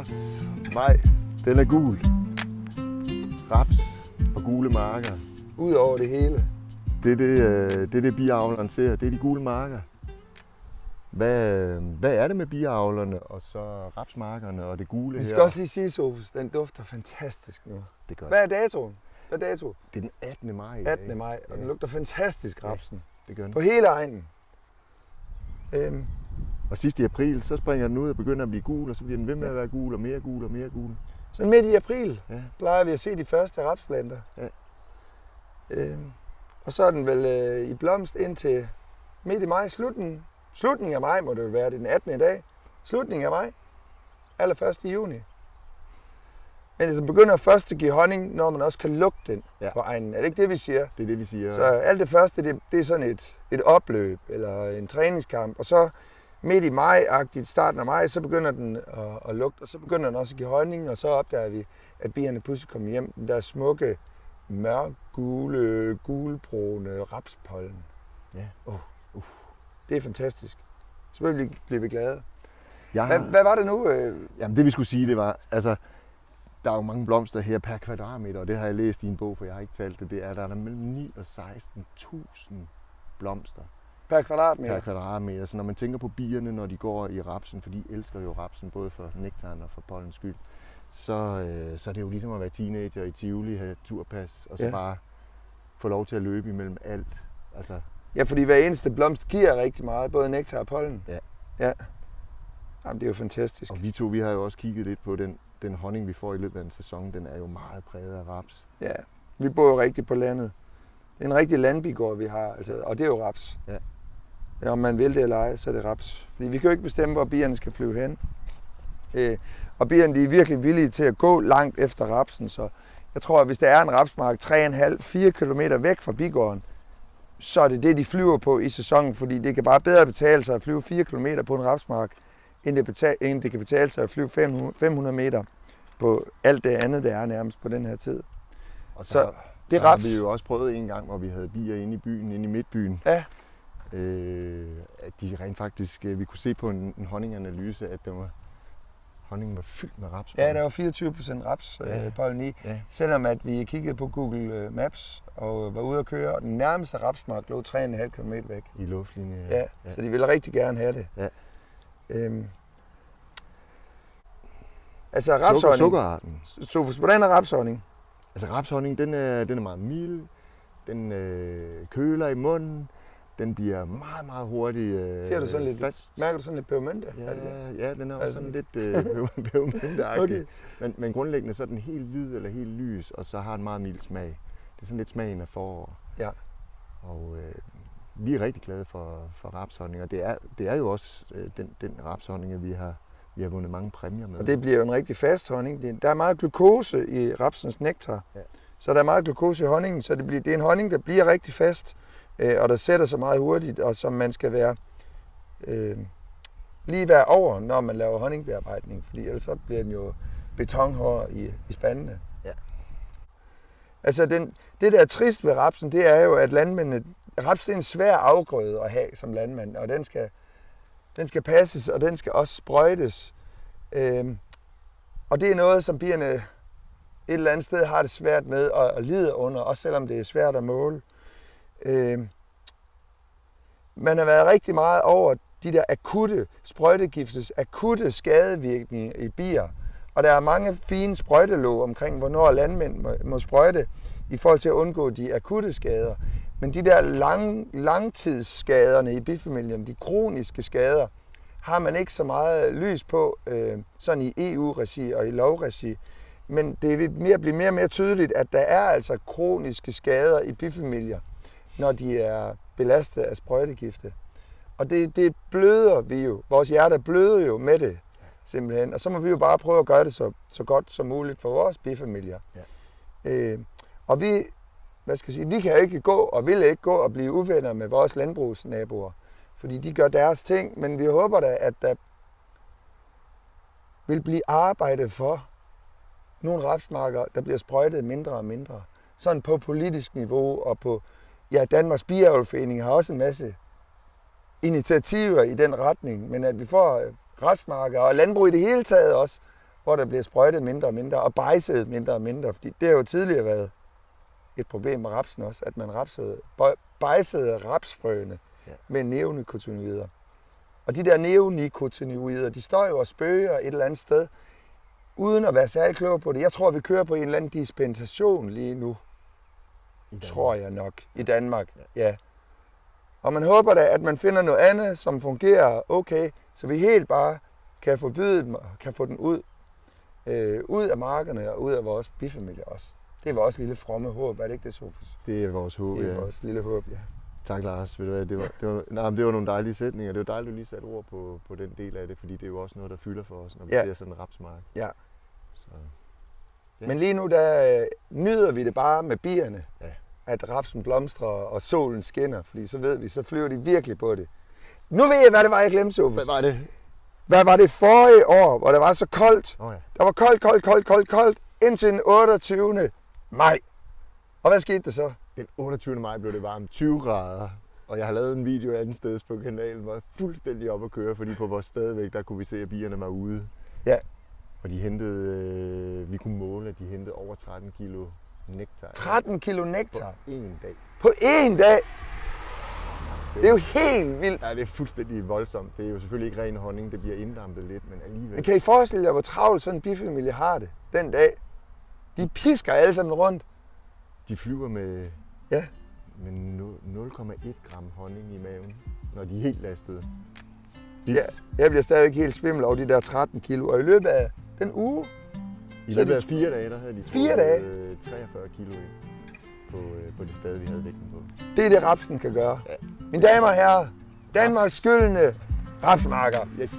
marts, maj, den er gul. Raps og gule marker. Ud over det hele. Det er det biavleren ser, det er de gule marker. Hvad er det med biavlerne og så rapsmarkerne og det gule her? Vi skal også lige sige, Sofus, den dufter fantastisk nu. Det gør Hvad er datoen? Hvad er dato? Det er den 18. maj. 18. maj, og den lugter fantastisk, rapsen. Ja, det gør den. På hele egnen. Og sidst i april, så springer den ud og begynder at blive gul, og så bliver den ved med at være gul og mere gul og mere gul. Så midt i april plejer vi at se de første rapsplanter. Ja. Og så er den vel i blomst indtil midt i maj, slutningen af maj må det jo være, det er den 18. dag. Slutningen af maj, allerførst i juni. Men det begynder først at give honning, når man også kan lugte den på egnen. Er det ikke det, vi siger? Det er det, vi siger. Så alt det første, det er sådan et opløb eller en træningskamp. Og så midt i maj-agtigt, starten af maj, så begynder den at lugte, og så begynder den også at give honning, og så opdager vi, at bierne pludselig kommer hjem. Den der smukke, mørkgule, gulbrune rapspollen. Ja. Det er fantastisk. Så bliver vi glade. Hvad var det nu? Jamen det vi skulle sige, det var, altså, der er jo mange blomster her per kvadratmeter, og det har jeg læst i en bog, for jeg har ikke talt det. Der er mellem 9 og 16.000 blomster. Per kvadratmeter? Per kvadratmeter. Så når man tænker på bierne, når de går i rapsen, for de elsker jo rapsen, både for nektaren og for pollens skyld, så er det jo ligesom at være teenager i Tivoli, have turpas, og så bare få lov til at løbe imellem alt. Altså, ja, fordi hver eneste blomst giver rigtig meget, både nektar og pollen. Ja. Jamen, det er jo fantastisk. Og vi har jo også kigget lidt på den honning, vi får i løbet af en sæson, den er jo meget præget af raps. Ja, vi bor jo rigtig på landet. Det er en rigtig landbygård, vi har, altså, og det er jo raps. Ja, om man vil det eller ej, så er det raps. Fordi vi kan jo ikke bestemme, hvor bierne skal flyve hen. Og bierne, de er virkelig villige til at gå langt efter rapsen, så jeg tror, at hvis der er en rapsmark 3,5-4 km væk fra bigården, så er det det, de flyver på i sæsonen, fordi det kan bare bedre betale sig at flyve 4 km på en rapsmark, end det kan betale sig at flyve 500 meter på alt det andet, der er nærmest på den her tid. Og så har vi jo også prøvet en gang, hvor vi havde bier inde i byen, inde i midtbyen. Ja. At de rent faktisk, vi kunne se på en honninganalyse, at honningen var fyldt med raps. Ja, der var 24% rapspollen i. Ja. Selvom at vi kiggede på Google Maps og var ude at køre, og den nærmeste rapsmark lå 3,5 km væk. I luftlinje. Ja, så de ville rigtig gerne have det. Ja. Altså rapshonning. Sukkerarten. Sofus, hvordan er rapshonning? Altså rapshonning, den er meget mild. Den køler i munden. Den bliver meget, meget hurtigt ser du sådan lidt fast. Mærker du sådan lidt pebermente? Ja, den er også sådan lidt pebermenteagtig. Okay. Men grundlæggende så er den helt hvid eller helt lys, og så har den meget mild smag. Det er sådan lidt smagen af forår. Ja. Og vi er rigtig glade for rapshonning, og det er jo også den rapshonning, vi har vundet mange præmier med. Og det bliver jo en rigtig fast honning. Der er meget glukose i rapsens nektar, så der er meget glukose i honningen, så det er en honning, der bliver rigtig fast, og der sætter sig meget hurtigt, og som man skal være over, når man laver honningbearbejdning, fordi ellers så bliver den jo betonhård i spandene. Ja. Altså det der er trist ved rapsen, det er jo, at landmændene, raps det er en svær afgrøde at have som landmand, og den skal passes, og den skal også sprøjtes. Og det er noget, som bierne et eller andet sted har det svært med at lide under, også selvom det er svært at måle. Man har været rigtig meget over de der akutte sprøjtegiftes, akutte skadevirkninger i bier. Og der er mange fine sprøjtelov omkring, hvornår landmænd må sprøjte i forhold til at undgå de akutte skader. Men de der langtidsskaderne i bifamilien, de kroniske skader, har man ikke så meget lys på, sådan i EU-regi og i lovregi. Men det bliver mere og mere tydeligt, at der er altså kroniske skader i bifamilier, når de er belastet af sprøjtegifte. Og det bløder vi jo. Vores hjerte bløder jo med det, simpelthen. Og så må vi jo bare prøve at gøre det så godt som muligt for vores bifamilier. Ja. Og vi kan ikke gå og vil ikke gå og blive uvenner med vores landbrugsnaboer, fordi de gør deres ting, men vi håber da, at der vil blive arbejdet for nogle rapsmarker, der bliver sprøjtet mindre og mindre. Sådan på politisk niveau og på, Danmarks Biavlforening har også en masse initiativer i den retning, men at vi får rapsmarker og landbrug i det hele taget også, hvor der bliver sprøjtet mindre og mindre, og bejset mindre og mindre. Fordi det har jo tidligere været et problem med rapsen også, at man bejsede rapsfrøene med neonikotinoider. Og de der neonikotinoider, de står jo og spøger et eller andet sted, uden at være særlig klog på det. Jeg tror, vi kører på en eller anden dispensation lige nu. Tror jeg nok. I Danmark, ja. Og man håber da, at man finder noget andet, som fungerer okay, så vi helt bare kan forbyde dem og kan få den ud af markerne og ud af vores bifamilie også. Det er vores lille fromme håb, er det ikke det, Sofus? Det er vores håb, Det er vores lille håb, ja. Tak, Lars. Ved du hvad, det var nogle dejlige sætninger. Det var dejligt, at du lige satte ord på den del af det, fordi det er jo også noget, der fylder for os, når vi ser sådan en rapsmark. Ja. Så, ja. Men lige nu, der nyder vi det bare med bierne, at rapsen blomstrer og solen skinner, fordi så ved vi, så flyver de virkelig på det. Nu ved jeg, hvad det var, jeg glemte, Sofus. Hvad var det? Hvad var det forrige år, hvor det var så koldt? Oh, ja. Der var koldt, indtil den 28. maj. Og hvad skete der så? Den 28. maj blev det varmt, 20 grader. Og jeg har lavet en video andet sted på kanalen, hvor jeg fuldstændig op at køre, fordi på vores stadigvæk, der kunne vi se, at bierne var ude. Ja. Og de hentede, vi kunne måle, at de hentede over 13 kilo nektar. 13 kilo nektar? På én dag. På én dag? Det er jo helt vildt. Ja, det er fuldstændig voldsomt. Det er jo selvfølgelig ikke ren honning, det bliver inddampet lidt, men alligevel. Men kan I forestille jer, hvor travlt sådan en bifamilie har det den dag? De pisker alle sammen rundt. De flyver med 0,1 gram honning i maven, når de er helt lastede. Ja, jeg bliver stadig helt svimmel over de der 13 kilo. Og i løbet af den uge... I løbet af 4 dage, der havde de 43 kilo ind på det sted, vi havde vægten på. Det er det, rapsen kan gøre. Ja. Mine damer og herrer, Danmarks skyldende rapsmarker. Yes.